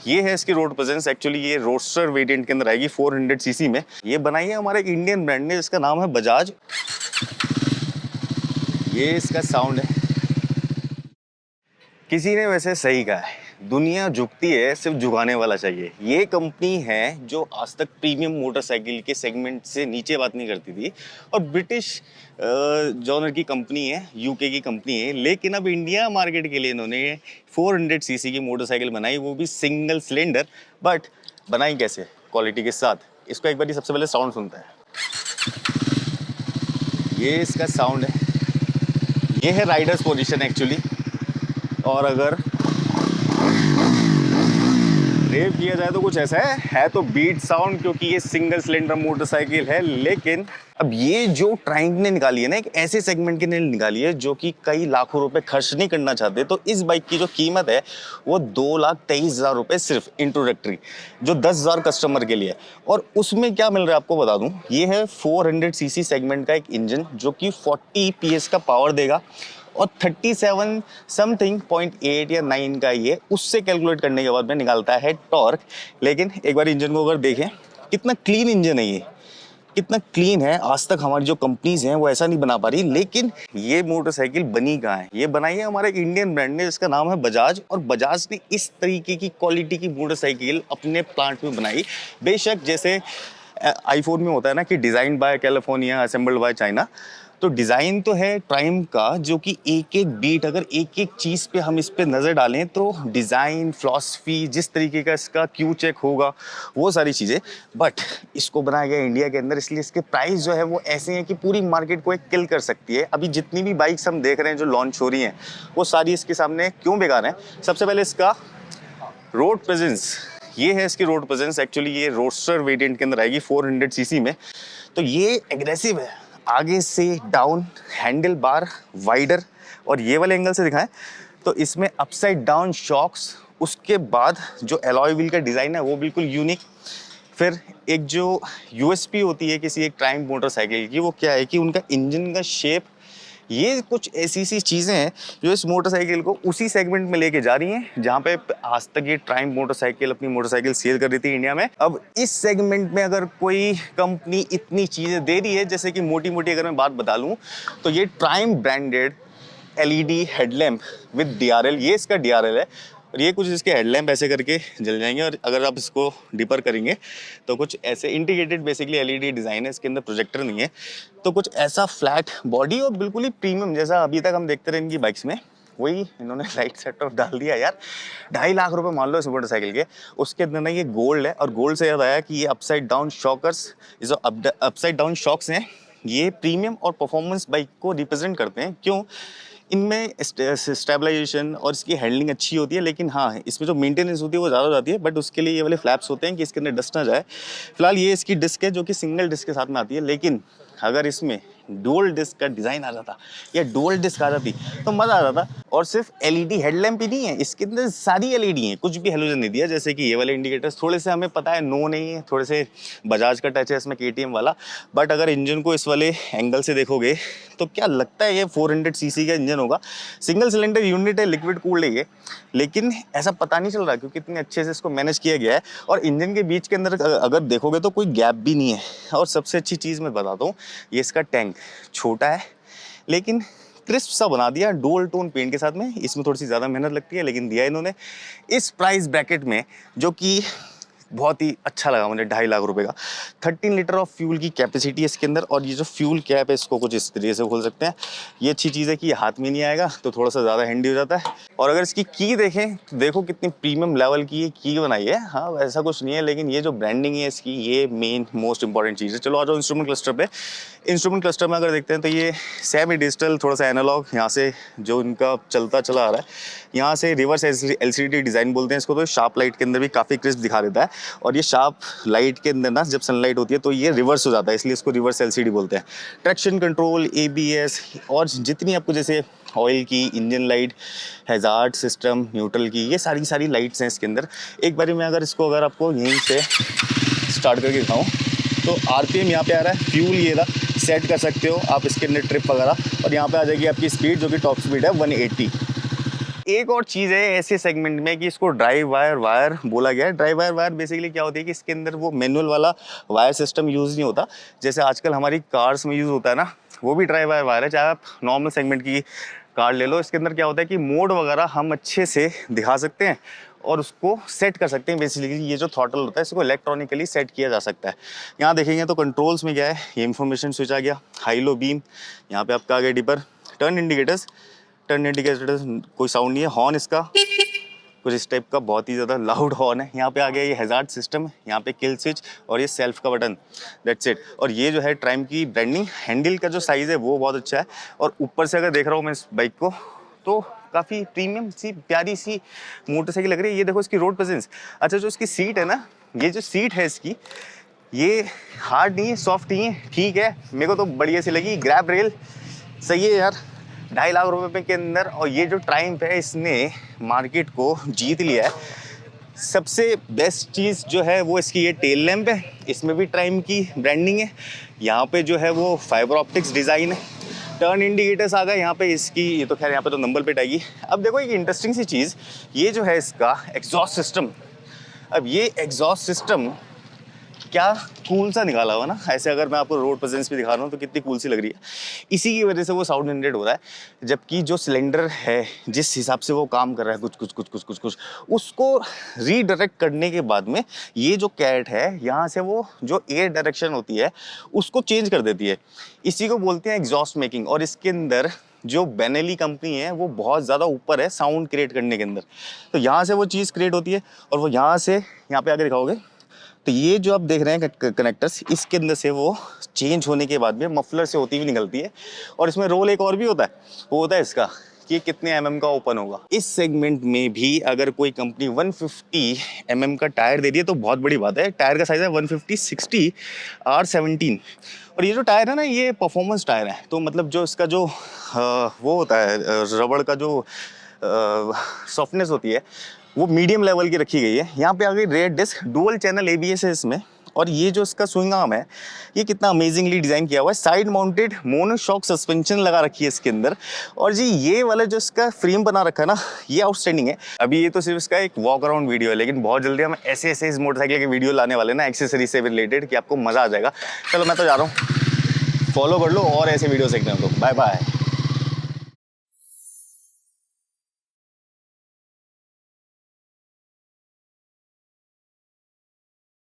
ये है इसकी रोड प्रेजेंस। एक्चुअली ये रोडस्टर वेरिएंट के अंदर आएगी 400 सीसी में। ये बनाई है हमारे एक इंडियन ब्रांड ने जिसका नाम है बजाज। ये इसका साउंड है। किसी ने वैसे सही कहा है, दुनिया झुकती है, सिर्फ झुकाने वाला चाहिए। ये कंपनी है जो आज तक प्रीमियम मोटरसाइकिल के सेगमेंट से नीचे बात नहीं करती थी और ब्रिटिश जॉनर की कंपनी है, यूके की कंपनी है, लेकिन अब इंडिया मार्केट के लिए इन्होंने 400 सीसी की मोटरसाइकिल बनाई, वो भी सिंगल सिलेंडर। बट बनाई कैसे? क्वालिटी के साथ। इसको एक बार सबसे पहले साउंड सुनता है। ये इसका साउंड है। ये है राइडर्स पोजीशन एक्चुअली। और अगर रेव किया जाए तो कुछ ऐसा है तो बीट साउंड, क्योंकि ये सिंगल सिलेंडर मोटरसाइकिल है। लेकिन अब ये जो ट्राइम्फ ने निकाली है ना, एक ऐसे सेगमेंट के लिए निकाली है जो कि कई लाखों रुपए खर्च नहीं करना चाहते। तो इस बाइक की जो कीमत है वो 2,23,000 रुपए सिर्फ इंट्रोडक्टरी, जो 10,000 कस्टमर के लिए है। और उसमें क्या मिल रहा है आपको बता दूं, ये है 400 सीसी सेगमेंट का एक इंजन जो कि 40 PS का पावर देगा और 37 समथिंग 0.8 या 9 का ये उससे कैलकुलेट करने के बाद में निकालता है टॉर्क। लेकिन एक बार इंजन को अगर देखें, कितना क्लीन इंजन है, ये कितना क्लीन है। आज तक हमारी जो कंपनीज हैं वो ऐसा नहीं बना पा रही। लेकिन ये मोटरसाइकिल बनी कहाँ है? ये बनाई है हमारे एक इंडियन ब्रांड ने जिसका नाम है बजाज। और बजाज ने इस तरीके की क्वालिटी की मोटरसाइकिल अपने प्लांट में बनाई। बेशक जैसे आईफोन में होता है ना कि design by California, assembled by China, तो डिज़ाइन तो है ट्राइम्फ का, जो कि एक एक बीट, अगर एक एक चीज़ पे हम इस पे नज़र डालें तो डिज़ाइन, फिलॉसफी, जिस तरीके का इसका क्यू चेक होगा, वो सारी चीज़ें। बट इसको बनाया गया इंडिया के अंदर, इसलिए इसके प्राइस जो है वो ऐसे हैं कि पूरी मार्केट को एक किल कर सकती है। अभी जितनी भी बाइक्स हम देख रहे हैं जो लॉन्च हो रही हैं, वो सारी इसके सामने क्यों बेकार हैं? सबसे पहले इसका रोड प्रेजेंस। ये है इसकी रोड प्रेजेंस। एक्चुअली ये रोडस्टर वेरिएंट के अंदर आएगी 400 सीसी में। तो ये एग्रेसिव है, आगे से डाउन, हैंडल बार वाइडर, और ये वाले एंगल से दिखाएं तो इसमें अपसाइड डाउन शॉक्स। उसके बाद जो एलॉय व्हील का डिज़ाइन है वो बिल्कुल यूनिक। फिर एक जो यूएसपी होती है किसी एक ट्राइम्फ मोटरसाइकिल की, वो क्या है कि उनका इंजन का शेप। ये कुछ ऐसी सी चीज़ें हैं जो इस मोटरसाइकिल को उसी सेगमेंट में लेके जा रही हैं जहाँ पे आज तक ये ट्राइम्फ मोटरसाइकिल अपनी मोटरसाइकिल सेल कर रही थी इंडिया में। अब इस सेगमेंट में अगर कोई कंपनी इतनी चीज़ें दे रही है, जैसे कि मोटी मोटी अगर मैं बात बता लूँ तो ये triumph branded LED headlamp with DRL, ये इसका DRL है। और ये कुछ इसके हेडलैम्प ऐसे करके जल जाएंगे, और अगर आप इसको डीपर करेंगे तो कुछ ऐसे इंटीग्रेटेड बेसिकली LED डिज़ाइन है इसके अंदर, प्रोजेक्टर नहीं है। तो कुछ ऐसा फ्लैट बॉडी और बिल्कुल ही प्रीमियम जैसा अभी तक हम देखते रहे इनकी बाइक्स में, वही इन्होंने लाइट सेट ऑफ डाल दिया यार। 2.5 लाख रुपए मान लो इस मोटरसाइकिल के। उसके अंदर ना ये गोल्ड है, और गोल्ड से याद आया कि ये अपसाइड डाउन शॉकर्स, जो अपसाइड डाउन शॉक्स हैं, ये प्रीमियम और परफॉर्मेंस बाइक को रिप्रेजेंट करते हैं। क्यों? इनमें स्टेबलाइजेशन और इसकी हैंडलिंग अच्छी होती है, लेकिन हाँ, इसमें जो मेंटेनेंस होती है वो ज़्यादा हो जाती है। बट उसके लिए ये वाले फ्लैप्स होते हैं कि इसके अंदर डस्ट ना जाए। फिलहाल ये इसकी डिस्क है जो कि सिंगल डिस्क के साथ में आती है, लेकिन अगर इसमें डुअल डिस्क का डिज़ाइन आ जाता या डुअल डिस्क आ जाती तो मज़ा आ जाता। और सिर्फ LED हेडलैम्प ही नहीं है, इसके अंदर सारी LED हैं, कुछ भी हेलोजन नहीं दिया। जैसे कि ये वाले इंडिकेटर्स थोड़े से हमें पता है नो नहीं है, थोड़े से बजाज का टच है इसमें, KTM वाला। बट अगर इंजन को इस वाले एंगल से देखोगे तो क्या लगता है ये 400 सीसी का इंजन होगा। सिंगल सिलेंडर यूनिट है, लिक्विड कूल्ड है ये, लेकिन ऐसा पता नहीं चल रहा क्योंकि इतने अच्छे से इसको मैनेज किया गया है। और इंजन के बीच के अंदर अगर देखोगे तो कोई गैप भी नहीं है। और सबसे अच्छी चीज़ मैं बताता हूँ, ये इसका टैंक छोटा है लेकिन क्रिस्प सा बना दिया डुअल टोन पेंट के साथ में। इसमें थोड़ी सी ज़्यादा मेहनत लगती है, लेकिन दिया इन्होंने इस प्राइस ब्रैकेट में, जो कि बहुत ही अच्छा लगा मुझे। 2.5 लाख रुपए का 13 लीटर ऑफ फ्यूल की कैपेसिटी है इसके अंदर। और ये जो फ्यूल कैप है इसको कुछ इस तरीके से खोल सकते हैं। ये अच्छी चीज़ है कि ये हाथ में नहीं आएगा तो थोड़ा सा ज़्यादा हैंडी हो जाता है। और अगर इसकी की देखें तो देखो कितनी प्रीमियम लेवल की ये की बनाई है। हाँ, वैसा कुछ नहीं है, लेकिन ये जो ब्रांडिंग है इसकी, ये मेन मोस्ट इंपॉर्टेंट चीज़ है। चलो आ जाओ इंस्ट्रूमेंट क्लस्टर पे। इंस्ट्रूमेंट क्लस्टर में अगर देखते हैं तो ये सेमी डिजिटल, थोड़ा सा एनालॉग, यहाँ से जो इनका चलता चला आ रहा है, यहाँ से रिवर्स LCD डिज़ाइन बोलते हैं इसको। तो शार्प लाइट के अंदर भी काफ़ी क्रिस्प दिखा देता है। और ये शार्प लाइट के अंदर ना जब सनलाइट होती है तो ये रिवर्स हो जाता है, इसलिए इसको रिवर्स LCD बोलते हैं। ट्रैक्शन कंट्रोल, ABS और जितनी आपको जैसे ऑयल की, engine light, hazard system, neutral की, ये सारी लाइट्स हैं इसके अंदर। एक बारी मैं अगर आपको यहीं से स्टार्ट करके दिखाऊँ तो RPM यहाँ पे आ रहा है, फ्यूल ये रहा, सेट कर सकते हो आप इसके अंदर ट्रिप वगैरह। और यहाँ पे आ जाएगी आपकी स्पीड, जो कि टॉप स्पीड है 180। एक और चीज़ है ऐसे सेगमेंट में कि इसको ड्राइव वायर बोला गया है। ड्राइव वायर बेसिकली क्या होती है कि इसके अंदर वो मैनुअल वाला वायर सिस्टम यूज़ नहीं होता, जैसे आजकल हमारी कार्स में यूज़ होता है ना, वो भी ड्राइव वायर है। चाहे आप नॉर्मल सेगमेंट की कार ले लो, इसके अंदर क्या होता है कि मोड वगैरह हम अच्छे से दिखा सकते हैं और उसको सेट कर सकते हैं। बेसिकली ये जो थ्रॉटल होता है इसको इलेक्ट्रॉनिकली सेट किया जा सकता है। यहाँ देखेंगे तो कंट्रोल्स में क्या है, ये इन्फॉर्मेशन स्विच आ गया, हाई लो बीम, यहाँ पे आपका आ गया डिपर, टर्न इंडिकेटर्स कोई साउंड नहीं है, हॉर्न इसका कुछ इस टाइप का बहुत ही ज़्यादा लाउड हॉर्न है। यहाँ पे आ गया ये हैजार्ड सिस्टम, यहाँ पे किल स्विच और ये सेल्फ का बटन, दैट्स इट। और ये जो है ट्राइम की ब्रांडिंग, हैंडल का जो साइज़ है वो बहुत अच्छा है। और ऊपर से अगर देख रहा हूँ मैं इस बाइक को तो काफ़ी प्रीमियम सी प्यारी सी मोटरसाइकिल लग रही है। ये देखो इसकी रोड प्रेजेंस। अच्छा जो इसकी सीट है ना, ये जो सीट है इसकी, ये हार्ड नहीं है, सॉफ्ट नहीं है, ठीक है, मेरे को तो बढ़िया सी लगी। ग्रैब रेल सही है यार, 2.5 लाख रुपए के अंदर। और ये जो ट्राइम्फ है इसने मार्केट को जीत लिया है। सबसे बेस्ट चीज़ जो है वो इसकी ये टेल लैम्प है, इसमें भी ट्राइम की ब्रांडिंग है। यहाँ पे जो है वो फाइबर ऑप्टिक्स डिज़ाइन है। टर्न इंडिकेटर्स आ गए यहाँ पे इसकी, ये तो खैर यहाँ पे तो नंबर प्लेट आएगी। अब देखो एक इंटरेस्टिंग सी चीज़, ये जो है इसका एग्जॉस्ट सिस्टम। अब ये एग्जॉस्ट सिस्टम क्या कूल सा निकाला हुआ ना, ऐसे अगर मैं आपको रोड प्रेजेंस भी दिखा रहा हूँ तो कितनी कूल सी लग रही है। इसी की वजह से वो साउंड जनरेट हो रहा है, जबकि जो सिलेंडर है जिस हिसाब से वो काम कर रहा है कुछ उसको रीडायरेक्ट करने के बाद में ये जो कैट है यहाँ से वो जो एयर डायरेक्शन होती है उसको चेंज कर देती है। इसी को बोलते हैं एग्जॉस्ट मेकिंग। और इसके अंदर जो बेनेली कंपनी है वो बहुत ज़्यादा ऊपर है साउंड क्रिएट करने के अंदर। तो यहाँ से वो चीज़ क्रिएट होती है और वो यहाँ से यहाँ पे आगे दिखाओगे तो ये जो आप देख रहे हैं कनेक्टर्स, इसके अंदर से वो चेंज होने के बाद में मफलर से होती हुई निकलती है। और इसमें रोल एक और भी होता है, वो होता है इसका कि कितने mm का ओपन होगा। इस सेगमेंट में भी अगर कोई कंपनी 150 mm का टायर दे रही है तो बहुत बड़ी बात है। टायर का साइज़ है 150/60 R17। और ये जो टायर है ना ये परफॉर्मेंस टायर है, तो मतलब जो इसका जो वो होता है रबड़ का जो सॉफ्टनेस होती है वो मीडियम लेवल की रखी गई है। यहाँ पे आ गई rear disc, dual channel ABS है इसमें। और ये जो इसका स्विंग आर्म है ये कितना अमेजिंगली डिज़ाइन किया हुआ है। साइड माउंटेड मोनोशॉक सस्पेंशन लगा रखी है इसके अंदर। और जी ये वाला जो इसका फ्रेम बना रखा है ना ये आउटस्टैंडिंग है। अभी ये तो सिर्फ इसका एक वॉक अराउंड वीडियो है, लेकिन बहुत जल्दी हम ऐसे इस मोटरसाइकिल के वीडियो लाने वाले ना एक्सेसरी से रिलेटेड कि आपको मज़ा आ जाएगा। चलो मैं तो जा रहा हूँ, फॉलो कर लो और ऐसे वीडियो देखने को। Bye bye.